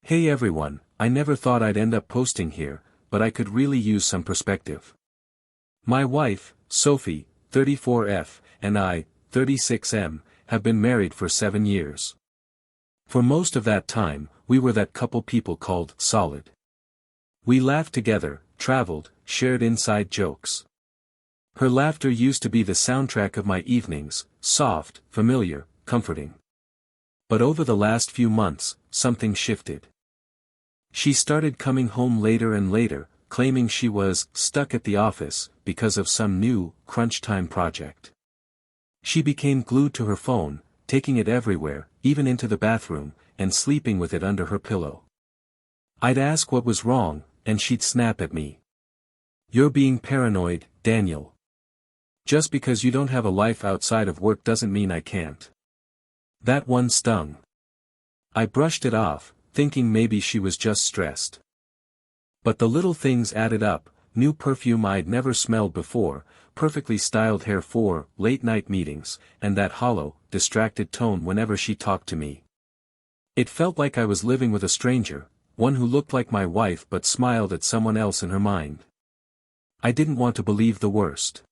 Hey everyone, I never thought I'd end up posting here, but I could really use some perspective. My wife, Sophie, 34F, and I, 36M, have been married for 7 years. For most of that time, we were that couple people called solid. We laughed together, traveled, shared inside jokes. Her laughter used to be the soundtrack of my evenings, soft, familiar, comforting. But over the last few months, something shifted. She started coming home later and later, claiming she was stuck at the office because of some new, crunch time project. She became glued to her phone, taking it everywhere, even into the bathroom, and sleeping with it under her pillow. I'd ask what was wrong, and she'd snap at me. "You're being paranoid, Daniel. Just because you don't have a life outside of work doesn't mean I can't." That one stung. I brushed it off, thinking maybe she was just stressed. But the little things added up: new perfume I'd never smelled before, perfectly styled hair for late-night meetings, and that hollow, distracted tone whenever she talked to me. It felt like I was living with a stranger, one who looked like my wife but smiled at someone else in her mind. I didn't want to believe the worst.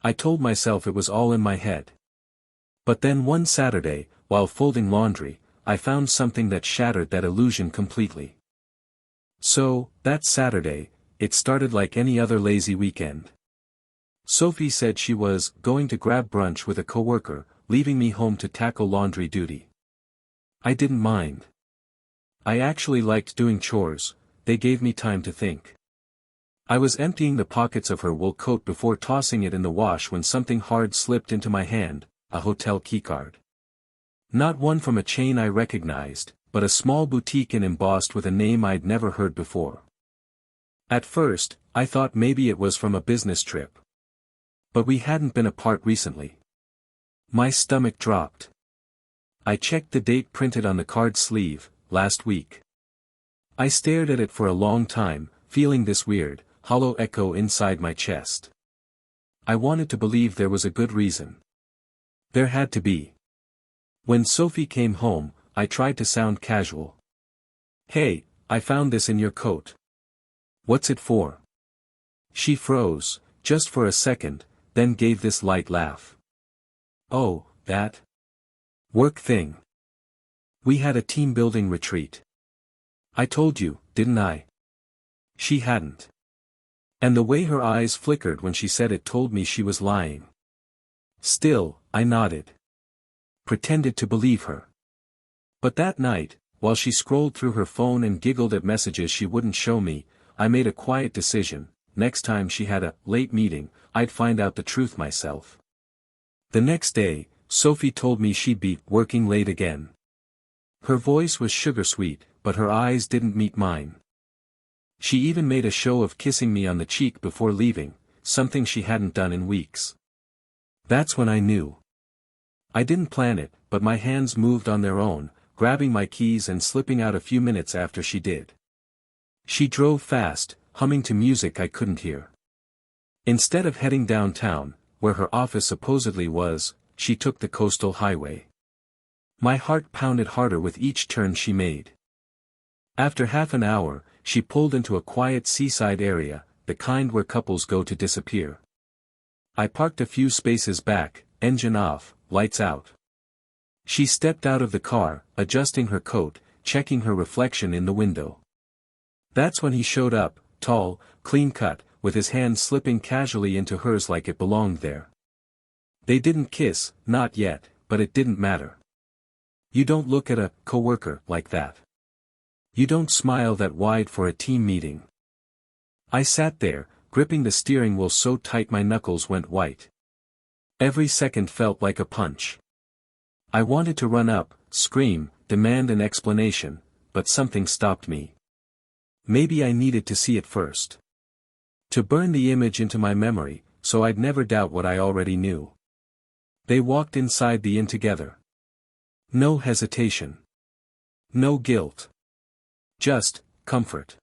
I told myself it was all in my head. But then one Saturday, while folding laundry, I found something that shattered that illusion completely. So, that Saturday, it started like any other lazy weekend. Sophie said she was going to grab brunch with a coworker, leaving me home to tackle laundry duty. I didn't mind. I actually liked doing chores, they gave me time to think. I was emptying the pockets of her wool coat before tossing it in the wash when something hard slipped into my hand, a hotel keycard. Not one from a chain I recognized, but a small boutique and embossed with a name I'd never heard before. At first, I thought maybe it was from a business trip. But we hadn't been apart recently. My stomach dropped. I checked the date printed on the card sleeve, last week. I stared at it for a long time, feeling this weird, hollow echo inside my chest. I wanted to believe there was a good reason. There had to be. When Sophie came home, I tried to sound casual. "Hey, I found this in your coat. What's it for?" She froze, just for a second, then gave this light laugh. "Oh, that work thing. We had a team-building retreat. I told you, didn't I?" She hadn't. And the way her eyes flickered when she said it told me she was lying. Still, I nodded. Pretended to believe her. But that night, while she scrolled through her phone and giggled at messages she wouldn't show me, I made a quiet decision: next time she had a late meeting, I'd find out the truth myself. The next day, Sophie told me she'd be working late again. Her voice was sugar-sweet, but her eyes didn't meet mine. She even made a show of kissing me on the cheek before leaving, something she hadn't done in weeks. That's when I knew. I didn't plan it, but my hands moved on their own, grabbing my keys and slipping out a few minutes after she did. She drove fast, humming to music I couldn't hear. Instead of heading downtown, where her office supposedly was, she took the coastal highway. My heart pounded harder with each turn she made. After half an hour, she pulled into a quiet seaside area, the kind where couples go to disappear. I parked a few spaces back, engine off, lights out. She stepped out of the car, adjusting her coat, checking her reflection in the window. That's when he showed up, tall, clean-cut, with his hand slipping casually into hers like it belonged there. They didn't kiss, not yet, but it didn't matter. You don't look at a coworker like that. You don't smile that wide for a team meeting. I sat there, gripping the steering wheel so tight my knuckles went white. Every second felt like a punch. I wanted to run up, scream, demand an explanation, but something stopped me. Maybe I needed to see it first. To burn the image into my memory, so I'd never doubt what I already knew. They walked inside the inn together. No hesitation. No guilt. Just comfort.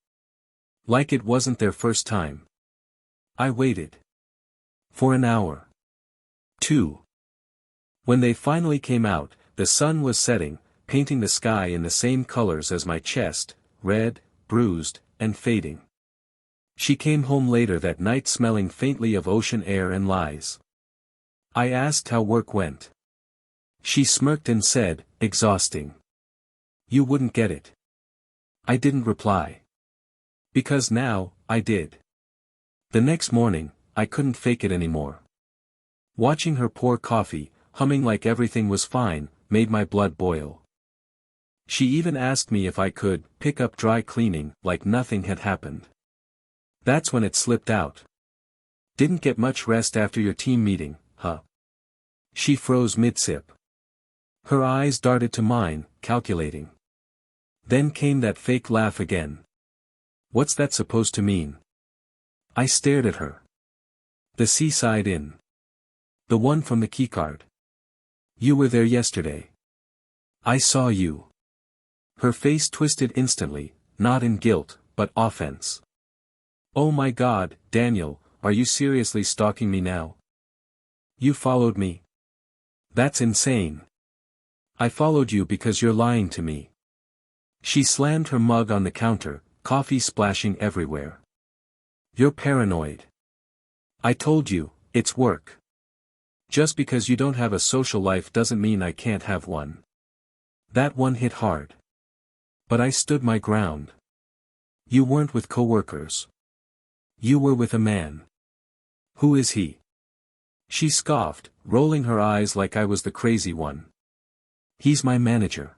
Like it wasn't their first time. I waited. For an hour. 2. When they finally came out, the sun was setting, painting the sky in the same colors as my chest, red, bruised, and fading. She came home later that night smelling faintly of ocean air and lies. I asked how work went. She smirked and said, "Exhausting. You wouldn't get it." I didn't reply. Because now, I did. The next morning, I couldn't fake it anymore. Watching her pour coffee, humming like everything was fine, made my blood boil. She even asked me if I could pick up dry cleaning like nothing had happened. That's when it slipped out. "Didn't get much rest after your team meeting, huh?" She froze mid-sip. Her eyes darted to mine, calculating. Then came that fake laugh again. "What's that supposed to mean?" I stared at her. "The Seaside Inn. The one from the Keycard. You were there yesterday. I saw you." Her face twisted instantly, not in guilt, but offense. "Oh my God, Daniel, are you seriously stalking me now? You followed me? That's insane. I followed you because you're lying to me." She slammed her mug on the counter, coffee splashing everywhere. "You're paranoid. I told you, it's work. Just because you don't have a social life doesn't mean I can't have one." That one hit hard. But I stood my ground. "You weren't with coworkers. You were with a man. Who is he?" She scoffed, rolling her eyes like I was the crazy one. "He's my manager.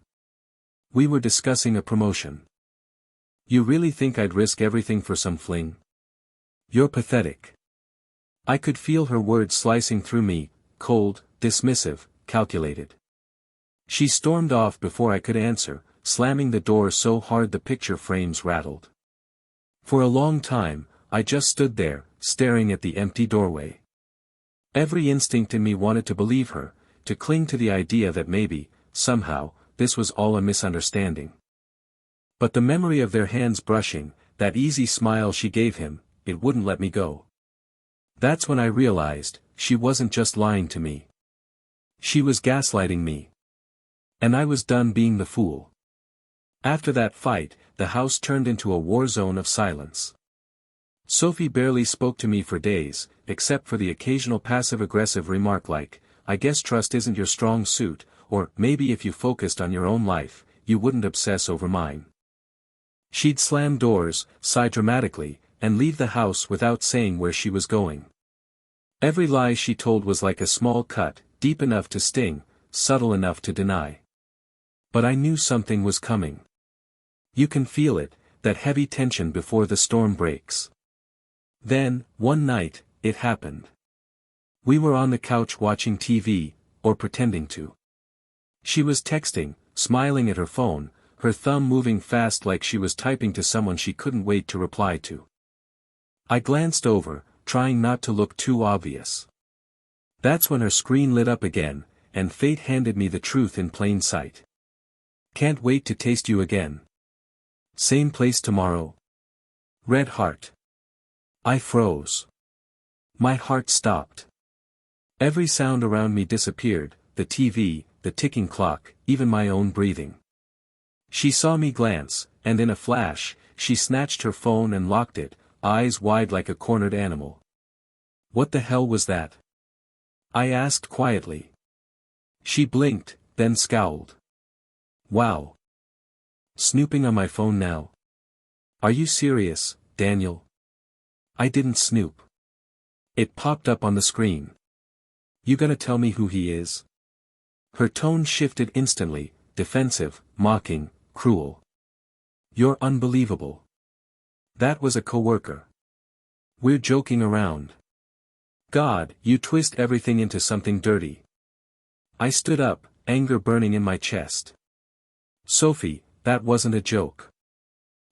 We were discussing a promotion." "You really think I'd risk everything for some fling? You're pathetic." I could feel her words slicing through me, cold, dismissive, calculated. She stormed off before I could answer, slamming the door so hard the picture frames rattled. For a long time, I just stood there, staring at the empty doorway. Every instinct in me wanted to believe her, to cling to the idea that maybe, somehow, this was all a misunderstanding. But the memory of their hands brushing, that easy smile she gave him, it wouldn't let me go. That's when I realized, she wasn't just lying to me. She was gaslighting me. And I was done being the fool. After that fight, the house turned into a war zone of silence. Sophie barely spoke to me for days, except for the occasional passive-aggressive remark like, "I guess trust isn't your strong suit," or, "Maybe if you focused on your own life, you wouldn't obsess over mine." She'd slam doors, sigh dramatically, and leave the house without saying where she was going. Every lie she told was like a small cut, deep enough to sting, subtle enough to deny. But I knew something was coming. You can feel it, that heavy tension before the storm breaks. Then, one night, it happened. We were on the couch watching TV, or pretending to. She was texting, smiling at her phone, her thumb moving fast like she was typing to someone she couldn't wait to reply to. I glanced over, trying not to look too obvious. That's when her screen lit up again, and fate handed me the truth in plain sight. "Can't wait to taste you again. Same place tomorrow. Red heart." I froze. My heart stopped. Every sound around me disappeared, the TV, the ticking clock, even my own breathing. She saw me glance, and in a flash, she snatched her phone and locked it, eyes wide like a cornered animal. "What the hell was that?" I asked quietly. She blinked, then scowled. "Wow. Snooping on my phone now? Are you serious, Daniel?" "I didn't snoop. It popped up on the screen." "You gonna tell me who he is?" Her tone shifted instantly, defensive, mocking, cruel. "You're unbelievable. That was a coworker. We're joking around. God, you twist everything into something dirty." I stood up, anger burning in my chest. "Sophie, that wasn't a joke.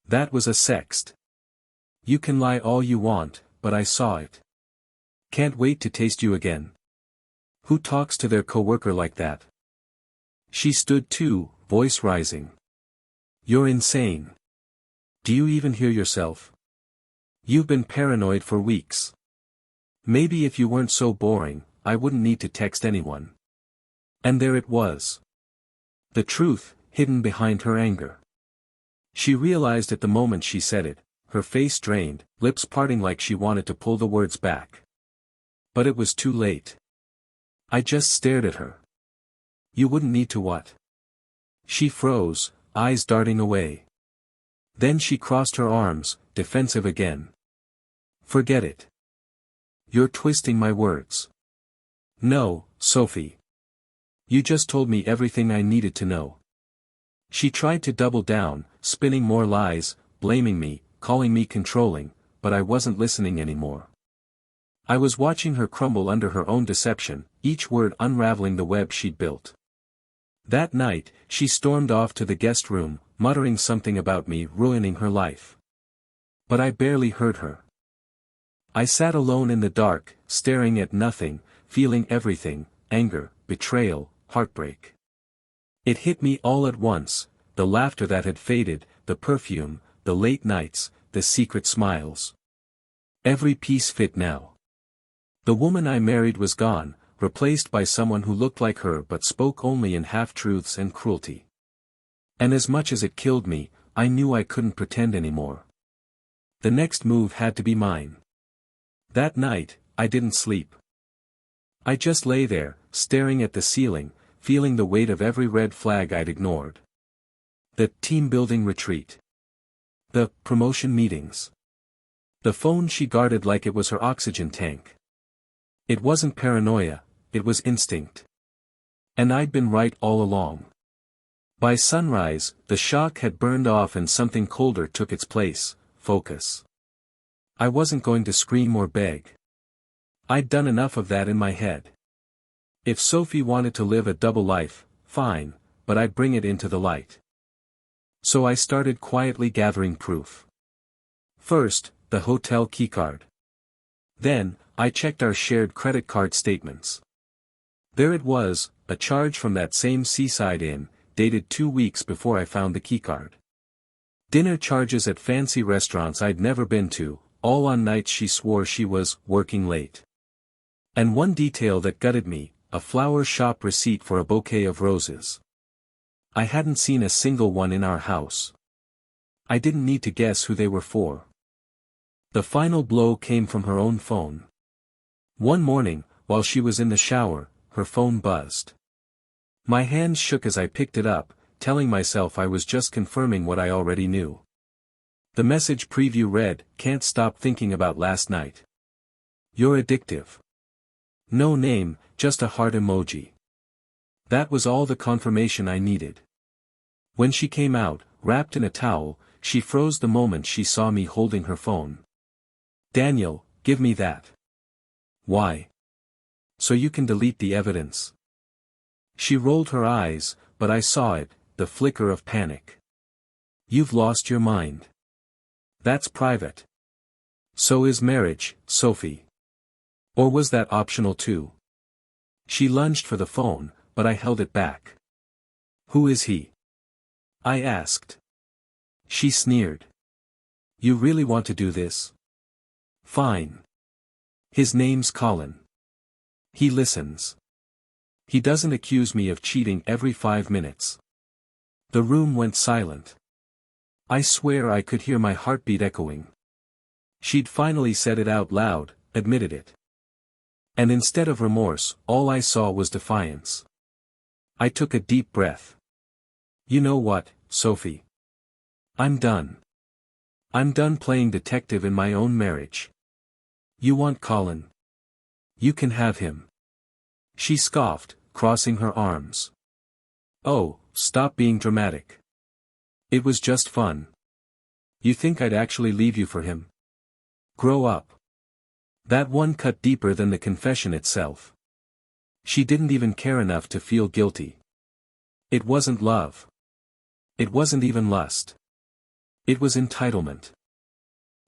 That was a sext. You can lie all you want, but I saw it. Can't wait to taste you again. Who talks to their coworker like that?" She stood too, voice rising. "You're insane. Do you even hear yourself? You've been paranoid for weeks. Maybe if you weren't so boring, I wouldn't need to text anyone." And there it was. The truth, hidden behind her anger. She realized at the moment she said it, her face drained, lips parting like she wanted to pull the words back. But it was too late. I just stared at her. You wouldn't need to what? She froze, eyes darting away. Then she crossed her arms, defensive again. Forget it. You're twisting my words. No, Sophie. You just told me everything I needed to know. She tried to double down, spinning more lies, blaming me, calling me controlling, but I wasn't listening anymore. I was watching her crumble under her own deception, each word unraveling the web she'd built. That night, she stormed off to the guest room, muttering something about me ruining her life. But I barely heard her. I sat alone in the dark, staring at nothing, feeling everything, anger, betrayal, heartbreak. It hit me all at once, the laughter that had faded, the perfume, the late nights, the secret smiles. Every piece fit now. The woman I married was gone, replaced by someone who looked like her but spoke only in half-truths and cruelty. And as much as it killed me, I knew I couldn't pretend anymore. The next move had to be mine. That night, I didn't sleep. I just lay there, staring at the ceiling, feeling the weight of every red flag I'd ignored. The team-building retreat. The promotion meetings. The phone she guarded like it was her oxygen tank. It wasn't paranoia, it was instinct. And I'd been right all along. By sunrise, the shock had burned off and something colder took its place, focus. I wasn't going to scream or beg. I'd done enough of that in my head. If Sophie wanted to live a double life, fine, but I'd bring it into the light. So I started quietly gathering proof. First, the hotel keycard. Then, I checked our shared credit card statements. There it was, a charge from that same seaside inn, dated 2 weeks before I found the keycard. Dinner charges at fancy restaurants I'd never been to, all on nights she swore she was working late. And one detail that gutted me, a flower shop receipt for a bouquet of roses. I hadn't seen a single one in our house. I didn't need to guess who they were for. The final blow came from her own phone. One morning, while she was in the shower, her phone buzzed. My hands shook as I picked it up, telling myself I was just confirming what I already knew. The message preview read, "Can't stop thinking about last night. You're addictive." No name, just a heart emoji. That was all the confirmation I needed. When she came out, wrapped in a towel, she froze the moment she saw me holding her phone. "Daniel, give me that." "Why?" "So you can delete the evidence." She rolled her eyes, but I saw it, the flicker of panic. "You've lost your mind. That's private. So is marriage, Sophie. Or was that optional too?" She lunged for the phone, but I held it back. "Who is he?" I asked. She sneered. "You really want to do this? Fine. His name's Colin. He listens. He doesn't accuse me of cheating every 5 minutes." The room went silent. I swear I could hear my heartbeat echoing. She'd finally said it out loud, admitted it. And instead of remorse, all I saw was defiance. I took a deep breath. "You know what, Sophie? I'm done. I'm done playing detective in my own marriage. You want Colin? You can have him." She scoffed, crossing her arms. "Oh, stop being dramatic. It was just fun. You think I'd actually leave you for him? Grow up." That one cut deeper than the confession itself. She didn't even care enough to feel guilty. It wasn't love. It wasn't even lust. It was entitlement.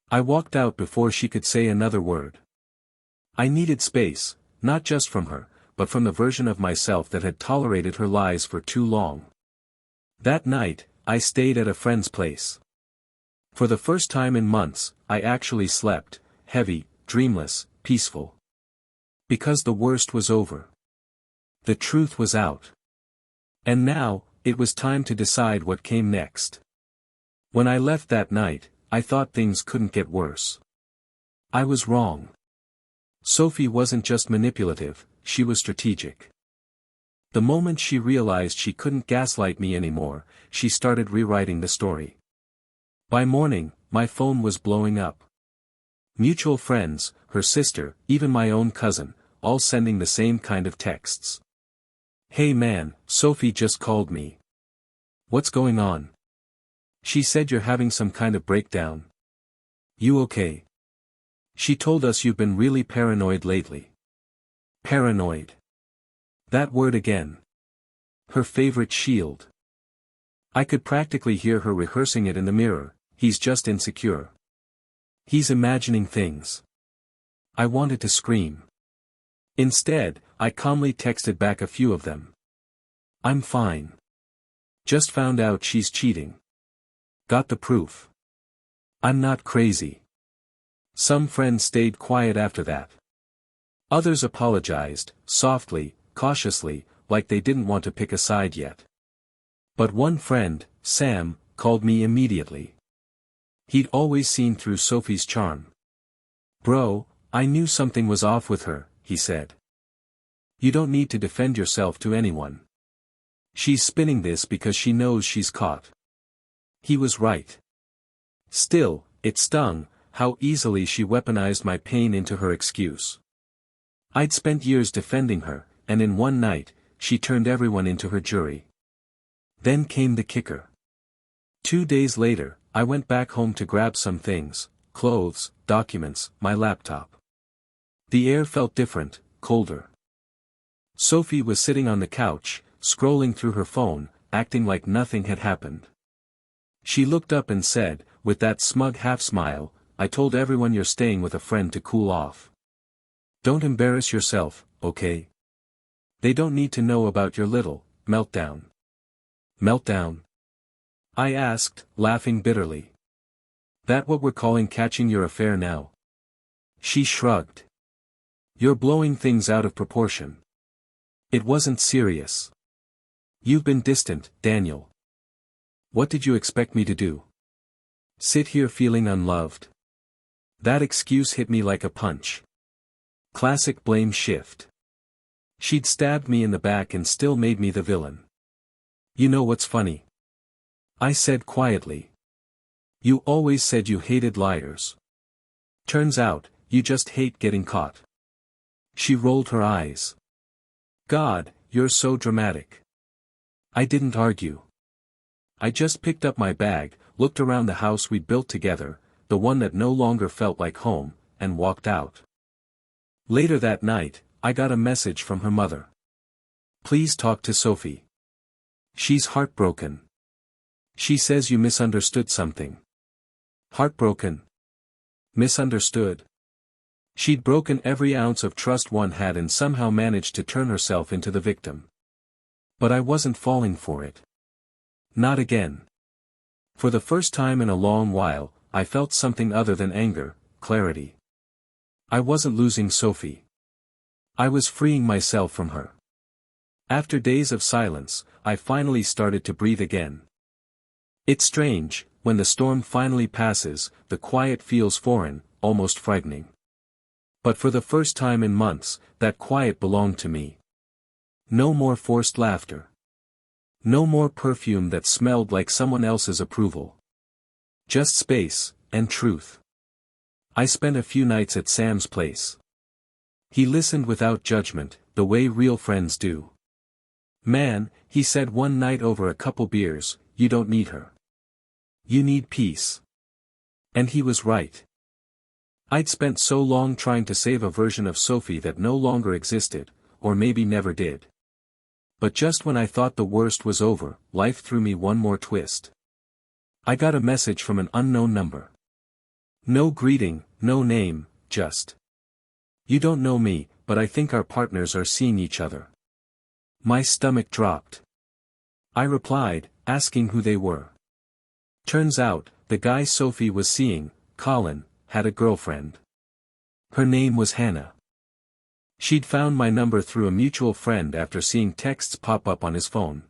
I walked out before she could say another word. I needed space, not just from her, but from the version of myself that had tolerated her lies for too long. That night, I stayed at a friend's place. For the first time in months, I actually slept, heavy, dreamless, peaceful. Because the worst was over. The truth was out. And now, it was time to decide what came next. When I left that night, I thought things couldn't get worse. I was wrong. Sophie wasn't just manipulative, she was strategic. The moment she realized she couldn't gaslight me anymore, she started rewriting the story. By morning, my phone was blowing up. Mutual friends, her sister, even my own cousin, all sending the same kind of texts. "Hey man, Sophie just called me. What's going on? She said you're having some kind of breakdown. You okay? She told us you've been really paranoid lately." Paranoid. That word again. Her favorite shield. I could practically hear her rehearsing it in the mirror. He's just insecure. He's imagining things. I wanted to scream. Instead, I calmly texted back a few of them. "I'm fine. Just found out she's cheating. Got the proof. I'm not crazy." Some friends stayed quiet after that. Others apologized, softly, cautiously, like they didn't want to pick a side yet. But one friend, Sam, called me immediately. He'd always seen through Sophie's charm. "Bro, I knew something was off with her," he said. "You don't need to defend yourself to anyone. She's spinning this because she knows she's caught." He was right. Still, it stung, how easily she weaponized my pain into her excuse. I'd spent years defending her, and in one night, she turned everyone into her jury. Then came the kicker. 2 days later, I went back home to grab some things, clothes, documents, my laptop. The air felt different, colder. Sophie was sitting on the couch, scrolling through her phone, acting like nothing had happened. She looked up and said, with that smug half-smile, "I told everyone you're staying with a friend to cool off. Don't embarrass yourself, okay? They don't need to know about your little meltdown." "Meltdown?" I asked, laughing bitterly. "That what we're calling catching your affair now?" She shrugged. "You're blowing things out of proportion. It wasn't serious. You've been distant, Daniel. What did you expect me to do? Sit here feeling unloved?" That excuse hit me like a punch. Classic blame shift. She'd stabbed me in the back and still made me the villain. "You know what's funny?" I said quietly. "You always said you hated liars. Turns out, you just hate getting caught." She rolled her eyes. "God, you're so dramatic." I didn't argue. I just picked up my bag, looked around the house we'd built together, the one that no longer felt like home, and walked out. Later that night, I got a message from her mother. "Please talk to Sophie. She's heartbroken. She says you misunderstood something." Heartbroken? Misunderstood? She'd broken every ounce of trust one had and somehow managed to turn herself into the victim. But I wasn't falling for it. Not again. For the first time in a long while, I felt something other than anger, clarity. I wasn't losing Sophie. I was freeing myself from her. After days of silence, I finally started to breathe again. It's strange, when the storm finally passes, the quiet feels foreign, almost frightening. But for the first time in months, that quiet belonged to me. No more forced laughter. No more perfume that smelled like someone else's approval. Just space, and truth. I spent a few nights at Sam's place. He listened without judgment, the way real friends do. "Man," he said one night over a couple beers, "you don't need her. You need peace." And he was right. I'd spent so long trying to save a version of Sophie that no longer existed, or maybe never did. But just when I thought the worst was over, life threw me one more twist. I got a message from an unknown number. No greeting, no name, just, "You don't know me, but I think our partners are seeing each other." My stomach dropped. I replied, asking who they were. Turns out, the guy Sophie was seeing, Colin, had a girlfriend. Her name was Hannah. She'd found my number through a mutual friend after seeing texts pop up on his phone.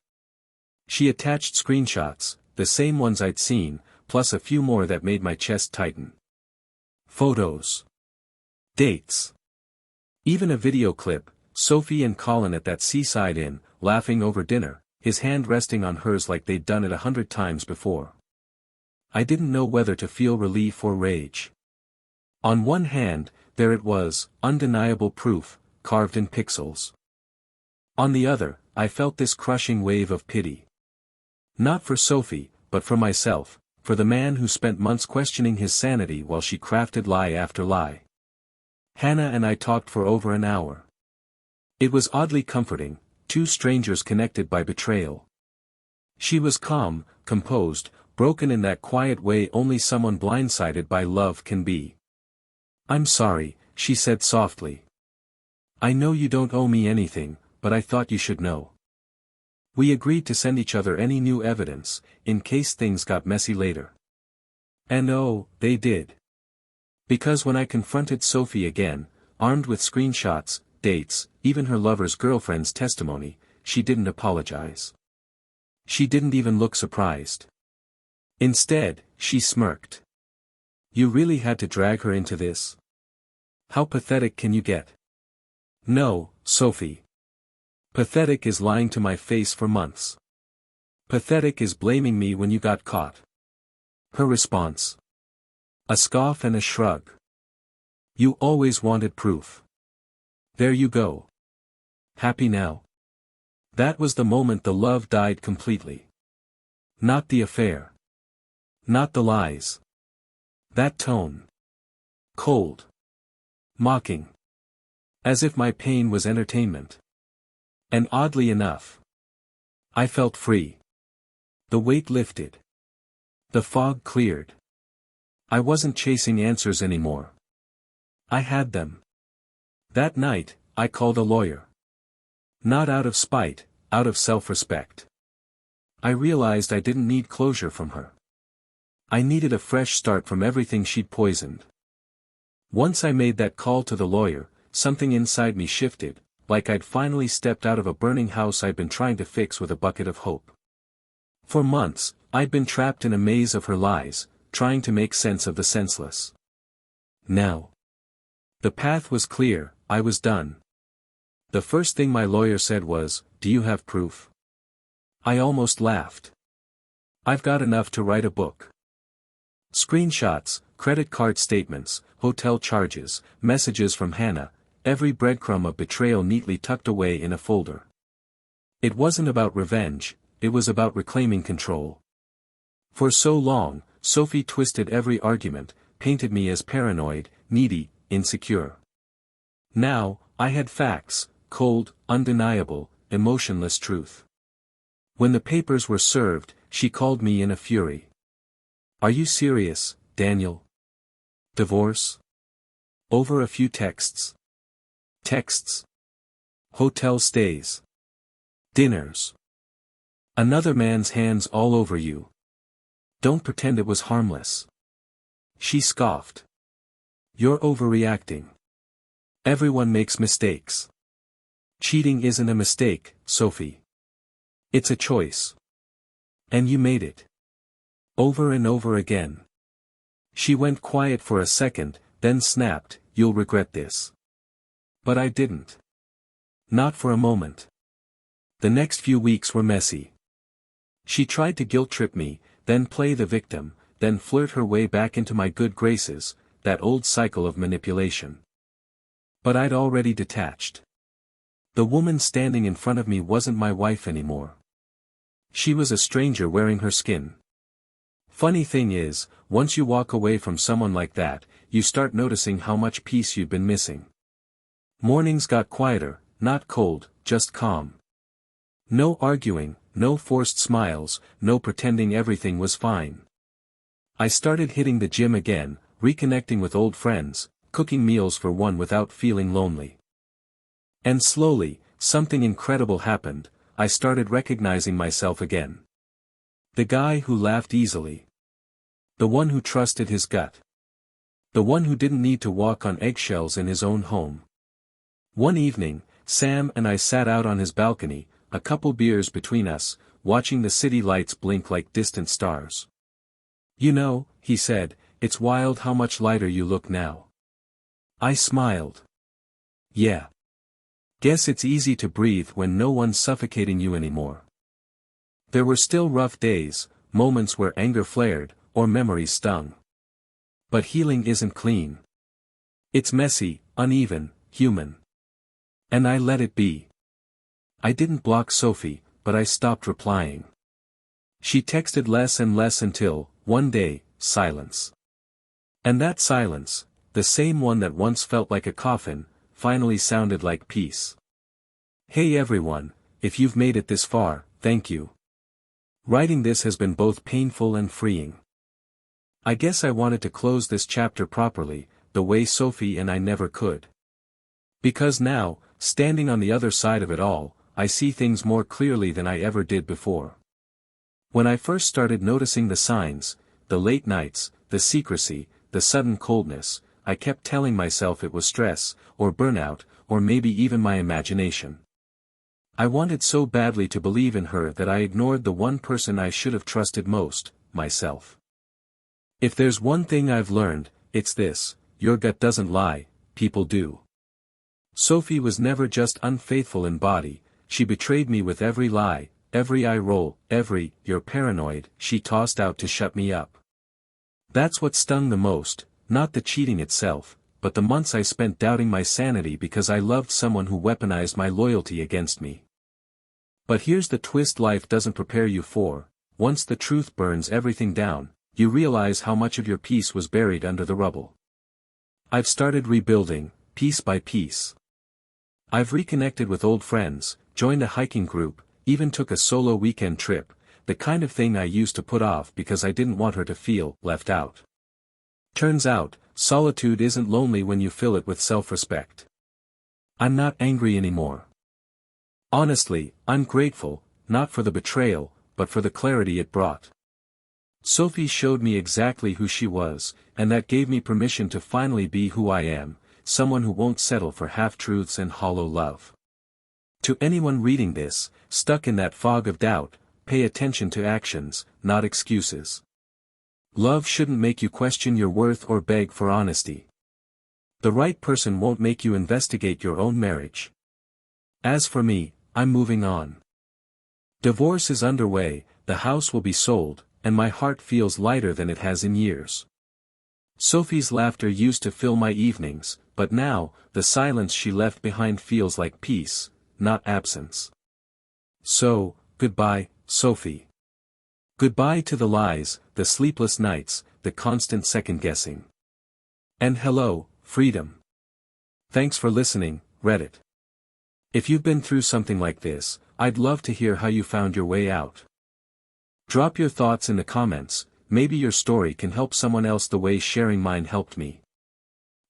She attached screenshots, the same ones I'd seen, plus a few more that made my chest tighten. Photos. Dates. Even a video clip, Sophie and Colin at that seaside inn, laughing over dinner, his hand resting on hers like they'd done it 100 times before. I didn't know whether to feel relief or rage. On one hand, there it was, undeniable proof, carved in pixels. On the other, I felt this crushing wave of pity. Not for Sophie, but for myself, for the man who spent months questioning his sanity while she crafted lie after lie. Hannah and I talked for over an hour. It was oddly comforting, two strangers connected by betrayal. She was calm, composed, broken in that quiet way only someone blindsided by love can be. "I'm sorry," she said softly. "I know you don't owe me anything, but I thought you should know." We agreed to send each other any new evidence, in case things got messy later. And oh, they did. Because when I confronted Sophie again, armed with screenshots, dates, even her lover's girlfriend's testimony, she didn't apologize. She didn't even look surprised. Instead, she smirked. "You really had to drag her into this? How pathetic can you get?" "No, Sophie. Pathetic is lying to my face for months. Pathetic is blaming me when you got caught." Her response. A scoff and a shrug. "You always wanted proof. There you go. Happy now?" That was the moment the love died completely. Not the affair. Not the lies. That tone. Cold. Mocking. As if my pain was entertainment. And oddly enough, I felt free. The weight lifted. The fog cleared. I wasn't chasing answers anymore. I had them. That night, I called a lawyer. Not out of spite, out of self-respect. I realized I didn't need closure from her. I needed a fresh start from everything she'd poisoned. Once I made that call to the lawyer, something inside me shifted, like I'd finally stepped out of a burning house I'd been trying to fix with a bucket of hope. For months, I'd been trapped in a maze of her lies, trying to make sense of the senseless. Now, the path was clear, I was done. The first thing my lawyer said was, "Do you have proof?" I almost laughed. "I've got enough to write a book." Screenshots, credit card statements, hotel charges, messages from Hannah, every breadcrumb of betrayal neatly tucked away in a folder. It wasn't about revenge, it was about reclaiming control. For so long, Sophie twisted every argument, painted me as paranoid, needy, insecure. Now, I had facts, cold, undeniable, emotionless truth. When the papers were served, she called me in a fury. "Are you serious, Daniel? Divorce? Over a few texts? Texts? Hotel stays? Dinners? Another man's hands all over you? Don't pretend it was harmless." She scoffed. "You're overreacting. Everyone makes mistakes. Cheating isn't a mistake, Sophie. It's a choice. And you made it. Over and over again." She went quiet for a second, then snapped, "You'll regret this." But I didn't. Not for a moment. The next few weeks were messy. She tried to guilt-trip me, then play the victim, then flirt her way back into my good graces, that old cycle of manipulation. But I'd already detached. The woman standing in front of me wasn't my wife anymore. She was a stranger wearing her skin. Funny thing is, once you walk away from someone like that, you start noticing how much peace you've been missing. Mornings got quieter, not cold, just calm. No arguing, no forced smiles, no pretending everything was fine. I started hitting the gym again, reconnecting with old friends, cooking meals for one without feeling lonely. And slowly, something incredible happened, I started recognizing myself again. The guy who laughed easily. The one who trusted his gut. The one who didn't need to walk on eggshells in his own home. One evening, Sam and I sat out on his balcony, a couple beers between us, watching the city lights blink like distant stars. "You know," he said, "it's wild how much lighter you look now." I smiled. "Yeah. Guess it's easy to breathe when no one's suffocating you anymore." There were still rough days, moments where anger flared, or memories stung. But healing isn't clean. It's messy, uneven, human. And I let it be. I didn't block Sophie, but I stopped replying. She texted less and less until, one day, silence. And that silence, the same one that once felt like a coffin, finally sounded like peace. Hey everyone, if you've made it this far, thank you. Writing this has been both painful and freeing. I guess I wanted to close this chapter properly, the way Sophie and I never could. Because now, standing on the other side of it all, I see things more clearly than I ever did before. When I first started noticing the signs, the late nights, the secrecy, the sudden coldness, I kept telling myself it was stress, or burnout, or maybe even my imagination. I wanted so badly to believe in her that I ignored the one person I should have trusted most, myself. If there's one thing I've learned, it's this: your gut doesn't lie, people do. Sophie was never just unfaithful in body, she betrayed me with every lie, every eye roll, every "you're paranoid" she tossed out to shut me up. That's what stung the most, not the cheating itself, but the months I spent doubting my sanity because I loved someone who weaponized my loyalty against me. But here's the twist life doesn't prepare you for: once the truth burns everything down, you realize how much of your peace was buried under the rubble. I've started rebuilding, piece by piece. I've reconnected with old friends, joined a hiking group, even took a solo weekend trip, the kind of thing I used to put off because I didn't want her to feel left out. Turns out, solitude isn't lonely when you fill it with self-respect. I'm not angry anymore. Honestly, I'm grateful, not for the betrayal, but for the clarity it brought. Sophie showed me exactly who she was, and that gave me permission to finally be who I am, someone who won't settle for half-truths and hollow love. To anyone reading this, stuck in that fog of doubt, pay attention to actions, not excuses. Love shouldn't make you question your worth or beg for honesty. The right person won't make you investigate your own marriage. As for me, I'm moving on. Divorce is underway, the house will be sold, and my heart feels lighter than it has in years. Sophie's laughter used to fill my evenings, but now, the silence she left behind feels like peace, not absence. So, goodbye, Sophie. Goodbye to the lies, the sleepless nights, the constant second-guessing. And hello, freedom. Thanks for listening, Reddit. If you've been through something like this, I'd love to hear how you found your way out. Drop your thoughts in the comments, maybe your story can help someone else the way sharing mine helped me.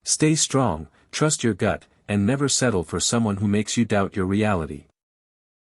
Stay strong, trust your gut, and never settle for someone who makes you doubt your reality.